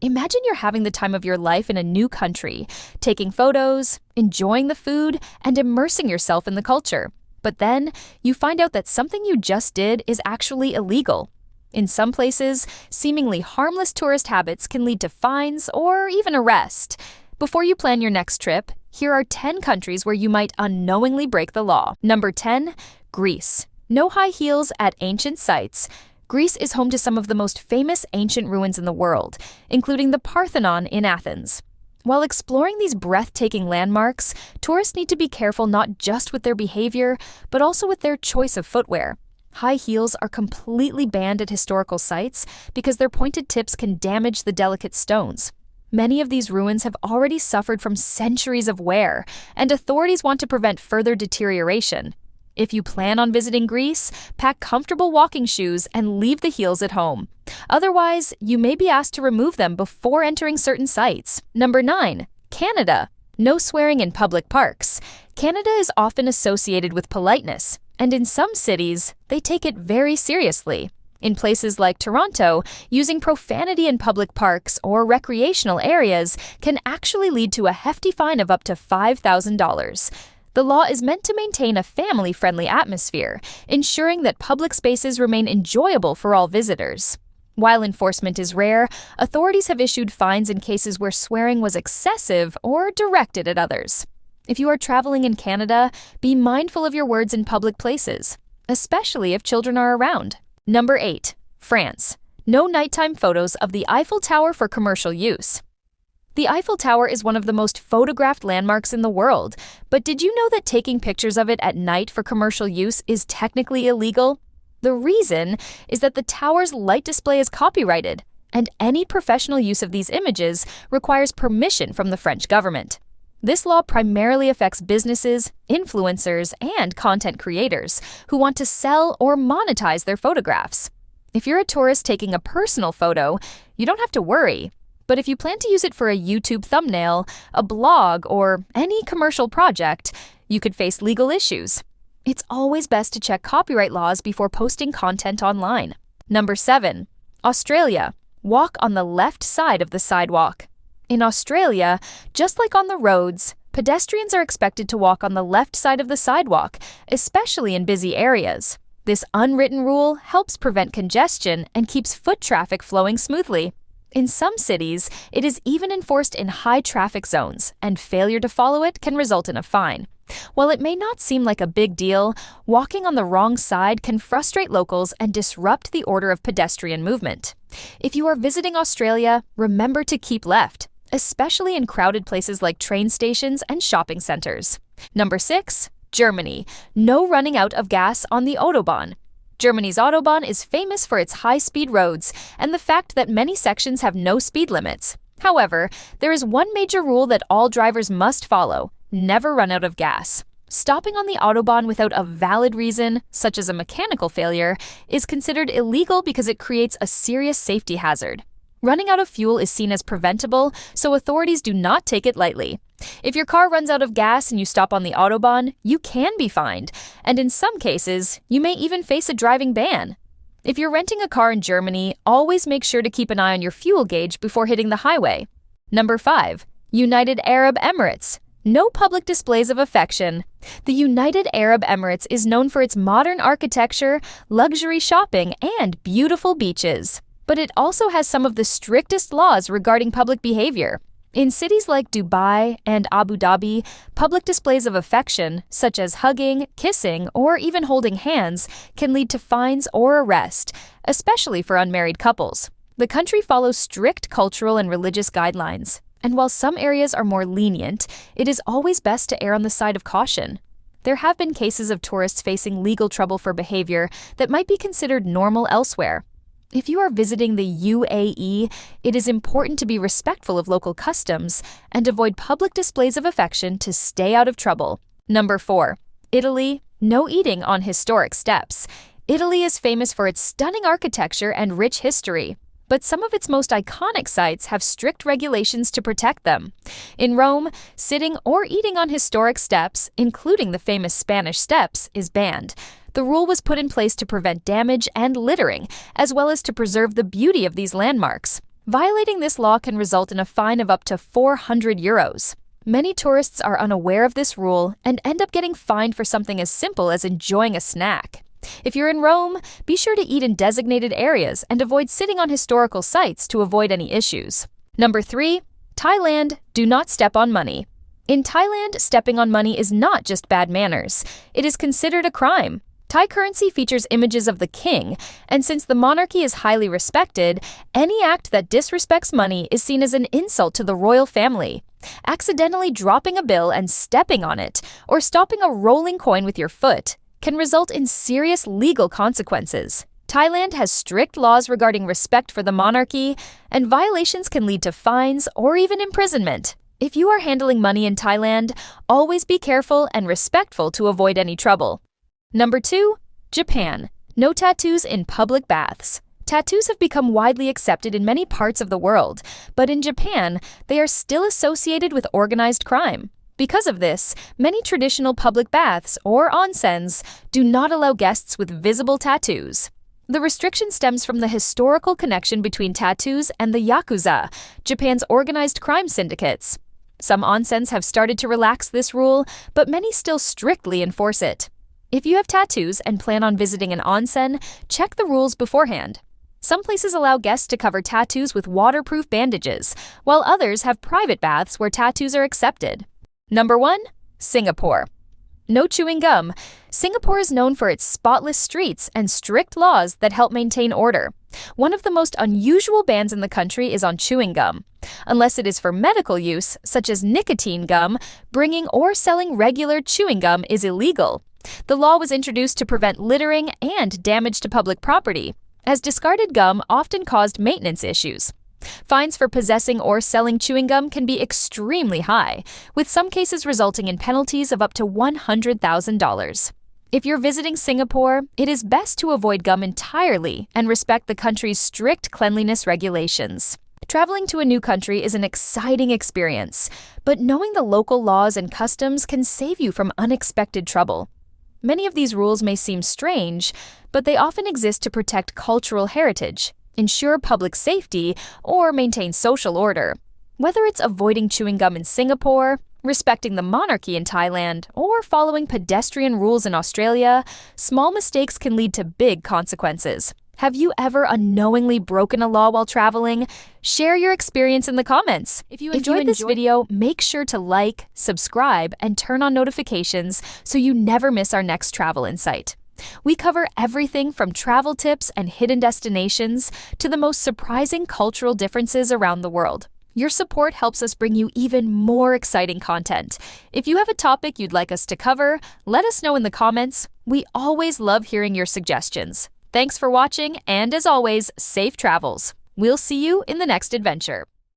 Imagine you're having the time of your life in a new country, taking photos, enjoying the food, and immersing yourself in the culture. But then, you find out that something you just did is actually illegal. In some places, seemingly harmless tourist habits can lead to fines or even arrest. Before you plan your next trip, here are 10 countries where you might unknowingly break the law. Number 10, Greece. No high heels at ancient sites. Greece is home to some of the most famous ancient ruins in the world, including the Parthenon in Athens. While exploring these breathtaking landmarks, tourists need to be careful not just with their behavior, but also with their choice of footwear. High heels are completely banned at historical sites because their pointed tips can damage the delicate stones. Many of these ruins have already suffered from centuries of wear, and authorities want to prevent further deterioration. If you plan on visiting Greece, pack comfortable walking shoes and leave the heels at home. Otherwise, you may be asked to remove them before entering certain sites. Number 9, Canada. No swearing in public parks. Canada is often associated with politeness, and in some cities, they take it very seriously. In places like Toronto, using profanity in public parks or recreational areas can actually lead to a hefty fine of up to $5,000. The law is meant to maintain a family-friendly atmosphere, ensuring that public spaces remain enjoyable for all visitors. While enforcement is rare, authorities have issued fines in cases where swearing was excessive or directed at others. If you are traveling in Canada, be mindful of your words in public places, especially if children are around. Number 8, France. No nighttime photos of the Eiffel Tower for commercial use. The Eiffel Tower is one of the most photographed landmarks in the world, but did you know that taking pictures of it at night for commercial use is technically illegal? The reason is that the tower's light display is copyrighted, and any professional use of these images requires permission from the French government. This law primarily affects businesses, influencers, and content creators who want to sell or monetize their photographs. If you're a tourist taking a personal photo, you don't have to worry. But if you plan to use it for a YouTube thumbnail, a blog, or any commercial project, you could face legal issues. It's always best to check copyright laws before posting content online. Number 7, Australia. Walk on the left side of the sidewalk. In Australia, just like on the roads, pedestrians are expected to walk on the left side of the sidewalk, especially in busy areas. This unwritten rule helps prevent congestion and keeps foot traffic flowing smoothly. In some cities, it is even enforced in high traffic zones, and failure to follow it can result in a fine. While it may not seem like a big deal, walking on the wrong side can frustrate locals and disrupt the order of pedestrian movement. If you are visiting Australia, remember to keep left, especially in crowded places like train stations and shopping centers. Number 6, Germany. No running out of gas on the Autobahn. Germany's Autobahn is famous for its high-speed roads and the fact that many sections have no speed limits. However, there is one major rule that all drivers must follow: never run out of gas. Stopping on the Autobahn without a valid reason, such as a mechanical failure, is considered illegal because it creates a serious safety hazard. Running out of fuel is seen as preventable, so authorities do not take it lightly. If your car runs out of gas and you stop on the Autobahn, you can be fined, and in some cases, you may even face a driving ban. If you're renting a car in Germany, always make sure to keep an eye on your fuel gauge before hitting the highway. Number 5, United Arab Emirates. No public displays of affection. The United Arab Emirates is known for its modern architecture, luxury shopping, and beautiful beaches. But it also has some of the strictest laws regarding public behavior. In cities like Dubai and Abu Dhabi, public displays of affection, such as hugging, kissing, or even holding hands, can lead to fines or arrest, especially for unmarried couples. The country follows strict cultural and religious guidelines, and while some areas are more lenient, it is always best to err on the side of caution. There have been cases of tourists facing legal trouble for behavior that might be considered normal elsewhere. If you are visiting the UAE, it is important to be respectful of local customs and avoid public displays of affection to stay out of trouble. Number 4, Italy. No eating on historic steps. Italy is famous for its stunning architecture and rich history, but some of its most iconic sites have strict regulations to protect them. In Rome, sitting or eating on historic steps, including the famous Spanish Steps, is banned. The rule was put in place to prevent damage and littering, as well as to preserve the beauty of these landmarks. Violating this law can result in a fine of up to 400 euros. Many tourists are unaware of this rule and end up getting fined for something as simple as enjoying a snack. If you're in Rome, be sure to eat in designated areas and avoid sitting on historical sites to avoid any issues. Number 3. Thailand, do not step on money. In Thailand, stepping on money is not just bad manners. It is considered a crime. Thai currency features images of the king, and since the monarchy is highly respected, any act that disrespects money is seen as an insult to the royal family. Accidentally dropping a bill and stepping on it, or stopping a rolling coin with your foot, can result in serious legal consequences. Thailand has strict laws regarding respect for the monarchy, and violations can lead to fines or even imprisonment. If you are handling money in Thailand, always be careful and respectful to avoid any trouble. Number 2. Japan. No tattoos in public baths. Tattoos have become widely accepted in many parts of the world, but in Japan, they are still associated with organized crime. Because of this, many traditional public baths, or onsens, do not allow guests with visible tattoos. The restriction stems from the historical connection between tattoos and the Yakuza, Japan's organized crime syndicates. Some onsens have started to relax this rule, but many still strictly enforce it. If you have tattoos and plan on visiting an onsen, check the rules beforehand. Some places allow guests to cover tattoos with waterproof bandages, while others have private baths where tattoos are accepted. Number 1. Singapore. No chewing gum. Singapore is known for its spotless streets and strict laws that help maintain order. One of the most unusual bans in the country is on chewing gum. Unless it is for medical use, such as nicotine gum, bringing or selling regular chewing gum is illegal. The law was introduced to prevent littering and damage to public property, as discarded gum often caused maintenance issues. Fines for possessing or selling chewing gum can be extremely high, with some cases resulting in penalties of up to $100,000. If you're visiting Singapore, it is best to avoid gum entirely and respect the country's strict cleanliness regulations. Traveling to a new country is an exciting experience, but knowing the local laws and customs can save you from unexpected trouble. Many of these rules may seem strange, but they often exist to protect cultural heritage, ensure public safety, or maintain social order. Whether it's avoiding chewing gum in Singapore, respecting the monarchy in Thailand, or following pedestrian rules in Australia, small mistakes can lead to big consequences. Have you ever unknowingly broken a law while traveling? Share your experience in the comments. If you enjoyed this video, make sure to like, subscribe, and turn on notifications so you never miss our next travel insight. We cover everything from travel tips and hidden destinations to the most surprising cultural differences around the world. Your support helps us bring you even more exciting content. If you have a topic you'd like us to cover, let us know in the comments. We always love hearing your suggestions. Thanks for watching, and as always, safe travels. We'll see you in the next adventure.